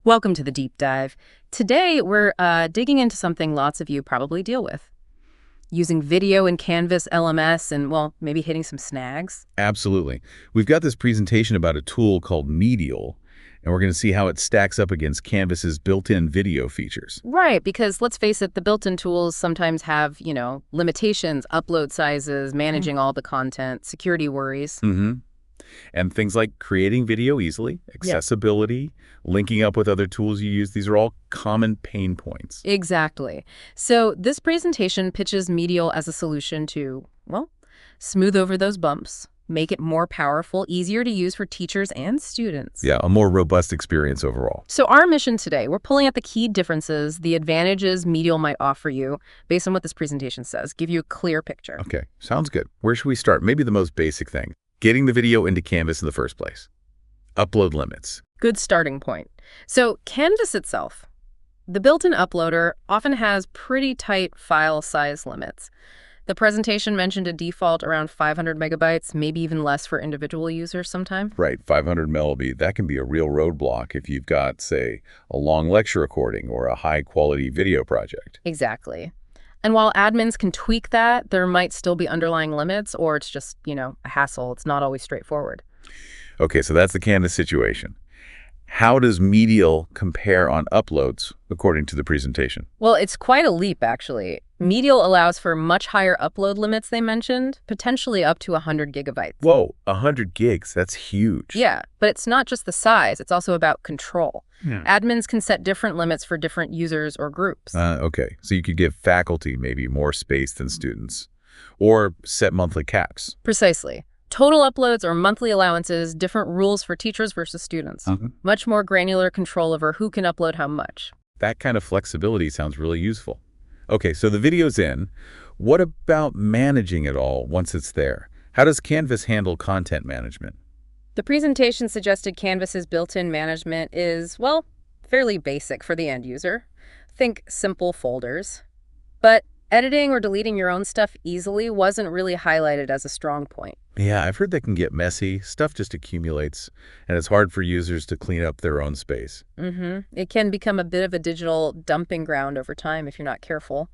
Welcome to the deep dive. Today, we're digging into something lots of you probably deal with. Using video in Canvas LMS and, well, maybe hitting some snags. Absolutely. We've got this presentation about a tool called MEDIAL, and we're going to see how it stacks up against Canvas's built-in video features. Right, because let's face it, the built-in tools sometimes have, limitations, upload sizes, managing all the content, security worries. Mm-hmm. And things like creating video easily, accessibility, linking up with other tools you use, these are all common pain points. Exactly. So this presentation pitches MEDIAL as a solution to, well, smooth over those bumps, make it more powerful, easier to use for teachers and students. Yeah, a more robust experience overall. So our mission today, we're pulling out the key differences, the advantages MEDIAL might offer you based on what this presentation says, give you a clear picture. Okay, sounds good. Where should we start? Maybe the most basic thing. Getting the video into Canvas in the first place. Upload limits. Good starting point. So Canvas itself, the built-in uploader often has pretty tight file size limits. The presentation mentioned a default around 500 megabytes, maybe even less for individual users sometime. Right, 500 MB, that can be a real roadblock if you've got, say, a long lecture recording or a high-quality video project. Exactly. And while admins can tweak that, there might still be underlying limits, or it's just, a hassle. It's not always straightforward. Okay, so that's the Canvas situation. How does MEDIAL compare on uploads, according to the presentation? Well, it's quite a leap, actually. MEDIAL allows for much higher upload limits they mentioned, potentially up to 100 gigabytes. Whoa, 100 gigs, that's huge. Yeah, but it's not just the size, it's also about control. Yeah. Admins can set different limits for different users or groups. Okay, so you could give faculty maybe more space than students, or set monthly caps. Precisely. Total uploads or monthly allowances, different rules for teachers versus students. Much more granular control over who can upload how much. That kind of flexibility sounds really useful. Okay, so the video's in. What about managing it all once it's there? How does Canvas handle content management? The presentation suggested Canvas's built-in management is, well, fairly basic for the end user. Think simple folders. But editing or deleting your own stuff easily wasn't really highlighted as a strong point. Yeah, I've heard that can get messy. Stuff just accumulates, and it's hard for users to clean up their own space. It can become a bit of a digital dumping ground over time if you're not careful.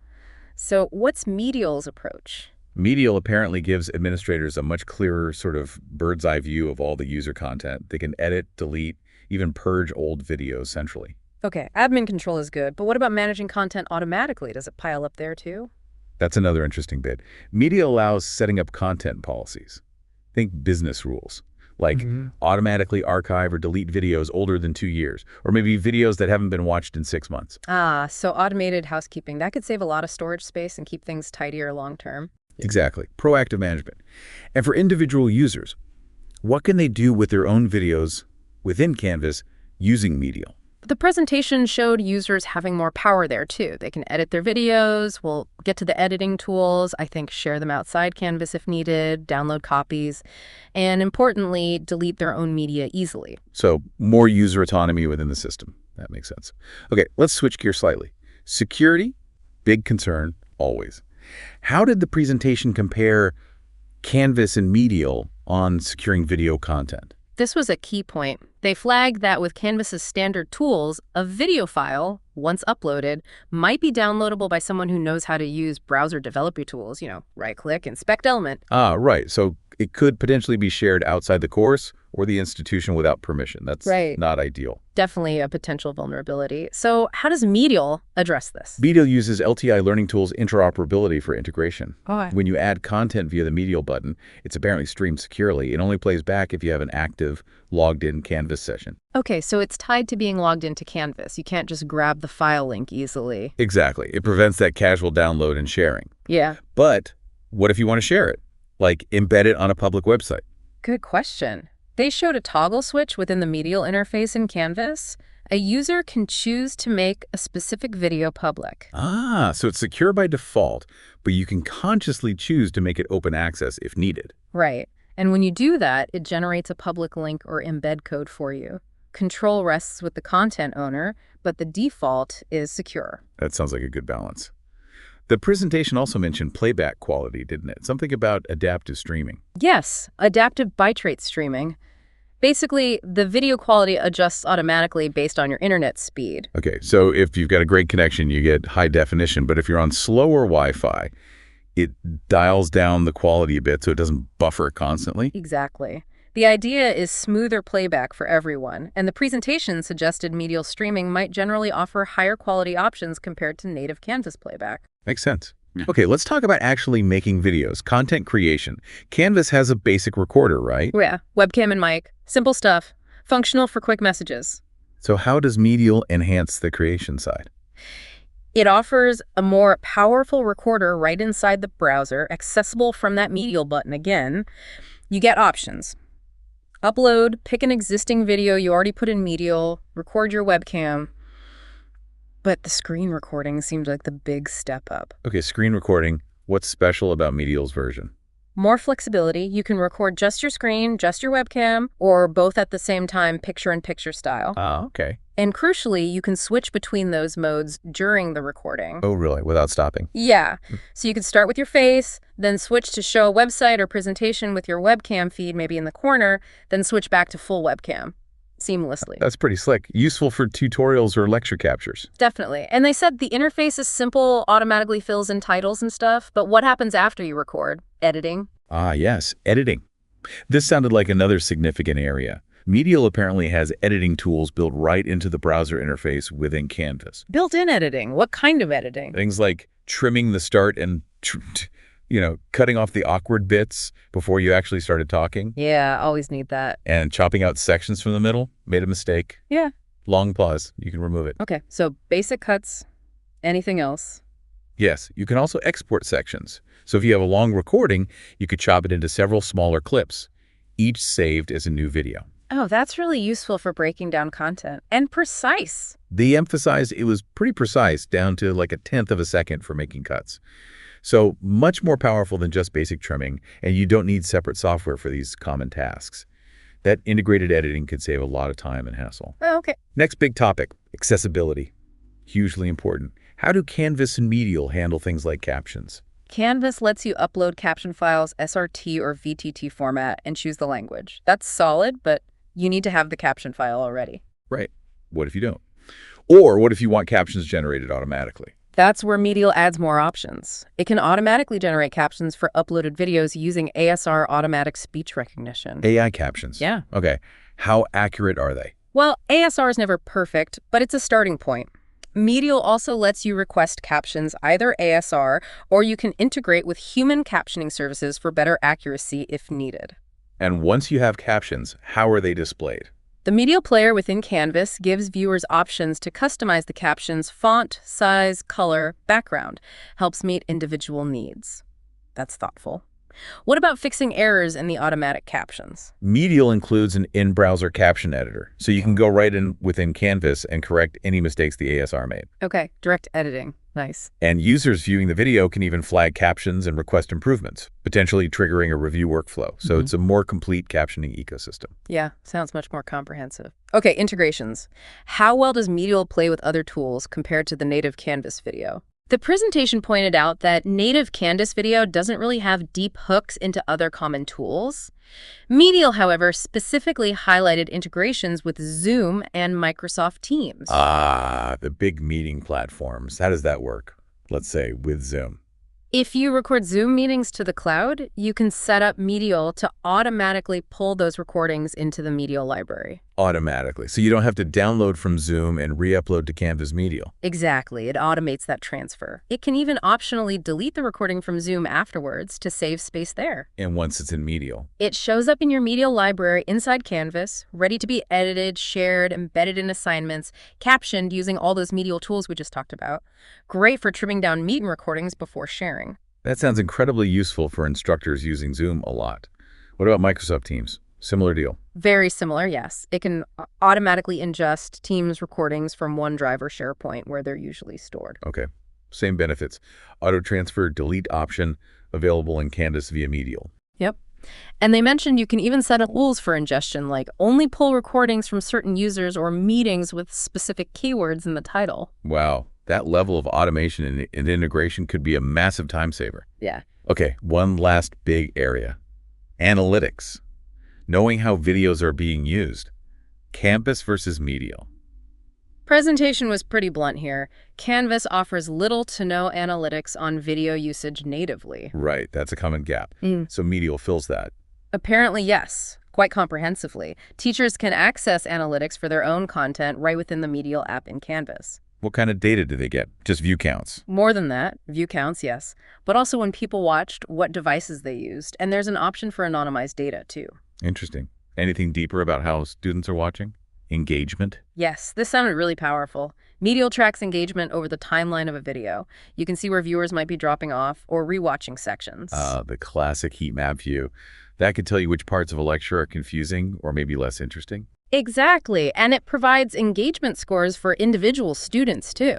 So what's MEDIAL's approach? MEDIAL apparently gives administrators a much clearer sort of bird's eye view of all the user content. They can edit, delete, even purge old videos centrally. Okay, admin control is good, but what about managing content automatically? Does it pile up there too? That's another interesting bit. MEDIAL allows setting up content policies. Think business rules, like automatically archive or delete videos older than 2 years, or maybe videos that haven't been watched in 6 months. So automated housekeeping. That could save a lot of storage space and keep things tidier long term. Exactly. Proactive management. And for individual users, what can they do with their own videos within Canvas using MEDIAL? The presentation showed users having more power there, too. They can edit their videos, we'll get to the editing tools, I think share them outside Canvas if needed, download copies, and importantly, delete their own media easily. So more user autonomy within the system. That makes sense. Okay, let's switch gears slightly. Security, big concern, always. How did the presentation compare Canvas and MEDIAL on securing video content? This was a key point. They flagged that with Canvas's standard tools, a video file, once uploaded, might be downloadable by someone who knows how to use browser developer tools, right-click, inspect element. Right. So it could potentially be shared outside the course or the institution without permission. That's not ideal. Definitely a potential vulnerability. So how does MEDIAL address this? MEDIAL uses LTI Learning Tools interoperability for integration. Oh, When you add content via the MEDIAL button, it's apparently streamed securely. It only plays back if you have an active, logged-in Canvas session. Okay, so it's tied to being logged into Canvas. You can't just grab the file link easily. Exactly. It prevents that casual download and sharing. Yeah. But what if you want to share it? Like embed it on a public website? Good question. They showed a toggle switch within the MEDIAL interface in Canvas. A user can choose to make a specific video public. So it's secure by default, but you can consciously choose to make it open access if needed. Right. And when you do that, it generates a public link or embed code for you. Control rests with the content owner, but the default is secure. That sounds like a good balance. The presentation also mentioned playback quality, didn't it? Something about adaptive streaming. Yes, adaptive bitrate streaming. Basically, the video quality adjusts automatically based on your internet speed. Okay, so if you've got a great connection, you get high definition, but if you're on slower Wi-Fi, it dials down the quality a bit so it doesn't buffer constantly. Exactly. The idea is smoother playback for everyone, and the presentation suggested medial streaming might generally offer higher quality options compared to native Canvas playback. Makes sense. Okay, let's talk about actually making videos, content creation. Canvas has a basic recorder, right? Yeah, webcam and mic. Simple stuff. Functional for quick messages. So how does Medial enhance the creation side? It offers a more powerful recorder right inside the browser, accessible from that Medial button again. You get options. Upload, pick an existing video you already put in Medial, record your webcam. But the screen recording seemed like the big step up. Okay, screen recording. What's special about Medial's version? More flexibility. You can record just your screen, just your webcam, or both at the same time, picture-in-picture style. Oh, okay. And crucially, you can switch between those modes during the recording. Oh, really? Without stopping? Yeah. So you could start with your face, then switch to show a website or presentation with your webcam feed maybe in the corner, then switch back to full webcam seamlessly. That's pretty slick. Useful for tutorials or lecture captures. Definitely. And they said the interface is simple, automatically fills in titles and stuff, but what happens after you record? Editing? Ah, yes, editing. This sounded like another significant area. Medial apparently has editing tools built right into the browser interface within Canvas. Built-in editing? What kind of editing? Things like trimming the start and, cutting off the awkward bits before you actually started talking. Yeah, always need that. And chopping out sections from the middle. Made a mistake. Yeah. Long pause. You can remove it. Okay, so basic cuts. Anything else? Yes, you can also export sections. So if you have a long recording, you could chop it into several smaller clips, each saved as a new video. Oh, that's really useful for breaking down content. And precise. They emphasized it was pretty precise, down to like 1/10 of a second for making cuts. So much more powerful than just basic trimming, and you don't need separate software for these common tasks. That integrated editing could save a lot of time and hassle. Oh, okay. Next big topic, accessibility. Hugely important. How do Canvas and Medial handle things like captions? Canvas lets you upload caption files SRT or VTT format and choose the language. That's solid, but you need to have the caption file already. Right. What if you don't? Or what if you want captions generated automatically? That's where Medial adds more options. It can automatically generate captions for uploaded videos using ASR automatic speech recognition. AI captions? Yeah. Okay. How accurate are they? Well, ASR is never perfect, but it's a starting point. Medial also lets you request captions either ASR, or you can integrate with human captioning services for better accuracy if needed. And once you have captions, how are they displayed? The Medial player within Canvas gives viewers options to customize the caption's font, size, color, background, helps meet individual needs. That's thoughtful. What about fixing errors in the automatic captions? Medial includes an in-browser caption editor, so you can go right in within Canvas and correct any mistakes the ASR made. Okay, direct editing. Nice. And users viewing the video can even flag captions and request improvements, potentially triggering a review workflow. So it's a more complete captioning ecosystem. Yeah, sounds much more comprehensive. Okay, integrations. How well does Medial play with other tools compared to the native Canvas video? The presentation pointed out that native Canvas video doesn't really have deep hooks into other common tools. Medial, however, specifically highlighted integrations with Zoom and Microsoft Teams. Ah, the big meeting platforms. How does that work? Let's say with Zoom. If you record Zoom meetings to the cloud, you can set up Medial to automatically pull those recordings into the Medial library. Automatically. So you don't have to download from Zoom and re-upload to Canvas Medial. Exactly. It automates that transfer. It can even optionally delete the recording from Zoom afterwards to save space there. And once it's in Medial. It shows up in your Medial library inside Canvas, ready to be edited, shared, embedded in assignments, captioned using all those Medial tools we just talked about. Great for trimming down meeting recordings before sharing. That sounds incredibly useful for instructors using Zoom a lot. What about Microsoft Teams? Similar deal. Very similar, yes. It can automatically ingest Teams recordings from OneDrive or SharePoint where they're usually stored. Okay. Same benefits. Auto transfer, delete option, available in Canvas via Medial. Yep. And they mentioned you can even set up rules for ingestion, like only pull recordings from certain users or meetings with specific keywords in the title. Wow. That level of automation and integration could be a massive time saver. Yeah. Okay, one last big area. Analytics. knowing how videos are being used. Canvas versus Medial. Presentation was pretty blunt here. Canvas offers little to no analytics on video usage natively. Right, that's a common gap. So Medial fills that. Apparently, yes, quite comprehensively. Teachers can access analytics for their own content right within the Medial app in Canvas. What kind of data do they get? Just view counts? More than that, view counts, yes, but also when people watched, what devices they used, and there's an option for anonymized data, too. Interesting. Anything deeper about how students are watching? Engagement? Yes, this sounded really powerful. Medial tracks engagement over the timeline of a video. You can see where viewers might be dropping off or rewatching sections. The classic heat map view. That could tell you which parts of a lecture are confusing or maybe less interesting. Exactly, and it provides engagement scores for individual students, too.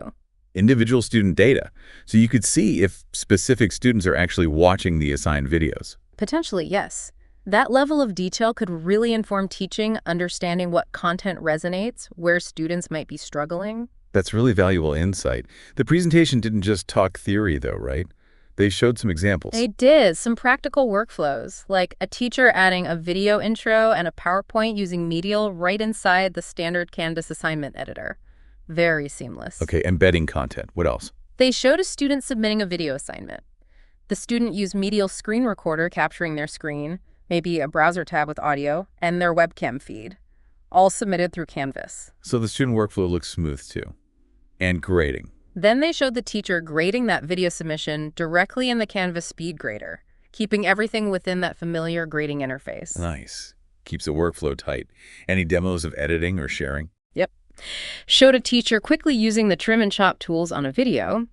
Individual student data. So you could see if specific students are actually watching the assigned videos. Potentially, yes. That level of detail could really inform teaching, understanding what content resonates, where students might be struggling. That's really valuable insight. The presentation didn't just talk theory, though, right? They showed some examples. They did, some practical workflows, like a teacher adding a video intro and a PowerPoint using Medial right inside the standard Canvas assignment editor. Very seamless. Okay, embedding content. What else? They showed a student submitting a video assignment. The student used Medial screen recorder capturing their screen, maybe a browser tab with audio, and their webcam feed, all submitted through Canvas. So the student workflow looks smooth, too. And grading. Then they showed the teacher grading that video submission directly in the Canvas speed grader, keeping everything within that familiar grading interface. Nice. Keeps the workflow tight. Any demos of editing or sharing? Yep. Showed a teacher quickly using the trim and chop tools on a video,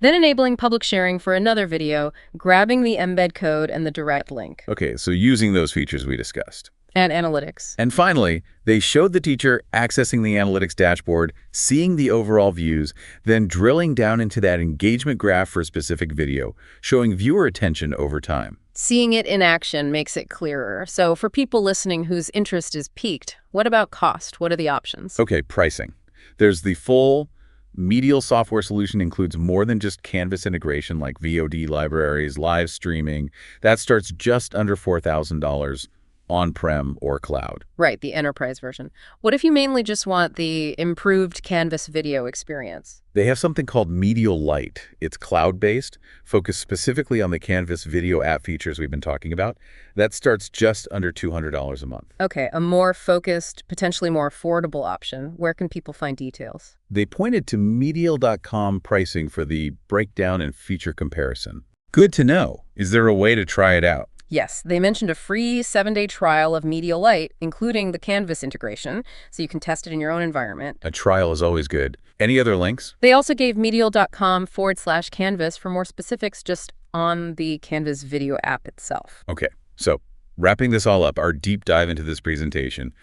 then enabling public sharing for another video, grabbing the embed code and the direct link. Okay, so using those features we discussed. And analytics. And finally, they showed the teacher accessing the analytics dashboard, seeing the overall views, then drilling down into that engagement graph for a specific video, showing viewer attention over time. Seeing it in action makes it clearer. So for people listening whose interest is piqued, what about cost? What are the options? Okay, pricing. There's the full Medial software solution includes more than just Canvas integration like VOD libraries, live streaming. That starts just under $4,000 on-prem or cloud. Right, the enterprise version. What if you mainly just want the improved Canvas video experience? They have something called MEDIAL Lite. It's cloud-based, focused specifically on the Canvas video app features we've been talking about. That starts just under $200 a month. Okay, a more focused, potentially more affordable option. Where can people find details? They pointed to medial.com pricing for the breakdown and feature comparison. Good to know. Is there a way to try it out? Yes, they mentioned a free 7-day trial of MEDIAL Lite, including the Canvas integration, so you can test it in your own environment. A trial is always good. Any other links? They also gave medial.com/Canvas for more specifics just on the Canvas video app itself. Okay, so wrapping this all up, our deep dive into this presentation,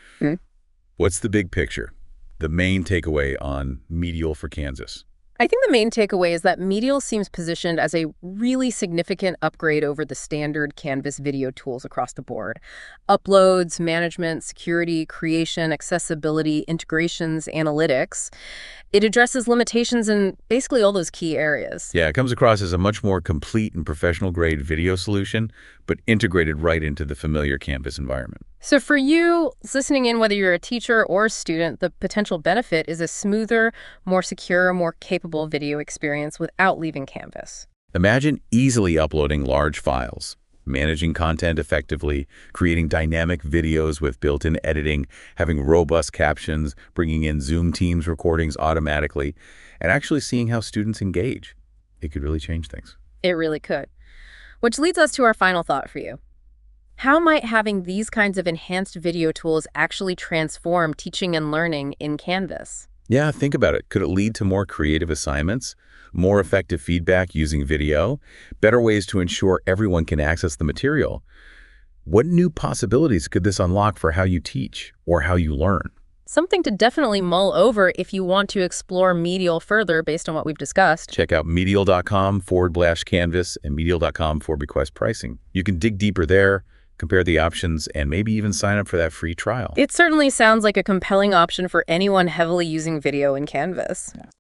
what's the big picture? The main takeaway on MEDIAL for Kansas? I think the main takeaway is that MEDIAL seems positioned as a really significant upgrade over the standard Canvas video tools across the board. Uploads, management, security, creation, accessibility, integrations, analytics. It addresses limitations in basically all those key areas. Yeah, it comes across as a much more complete and professional-grade video solution, but integrated right into the familiar Canvas environment. So for you, listening in, whether you're a teacher or a student, the potential benefit is a smoother, more secure, more capable video experience without leaving Canvas. Imagine easily uploading large files, managing content effectively, creating dynamic videos with built-in editing, having robust captions, bringing in Zoom Teams recordings automatically, and actually seeing how students engage. It could really change things. It really could. Which leads us to our final thought for you. How might having these kinds of enhanced video tools actually transform teaching and learning in Canvas? Yeah, think about it. Could it lead to more creative assignments, more effective feedback using video, better ways to ensure everyone can access the material? What new possibilities could this unlock for how you teach or how you learn? Something to definitely mull over if you want to explore MEDIAL further based on what we've discussed. Check out medial.com/Canvas and medial.com/request pricing. You can dig deeper there, compare the options, and maybe even sign up for that free trial. It certainly sounds like a compelling option for anyone heavily using video in Canvas. Yeah.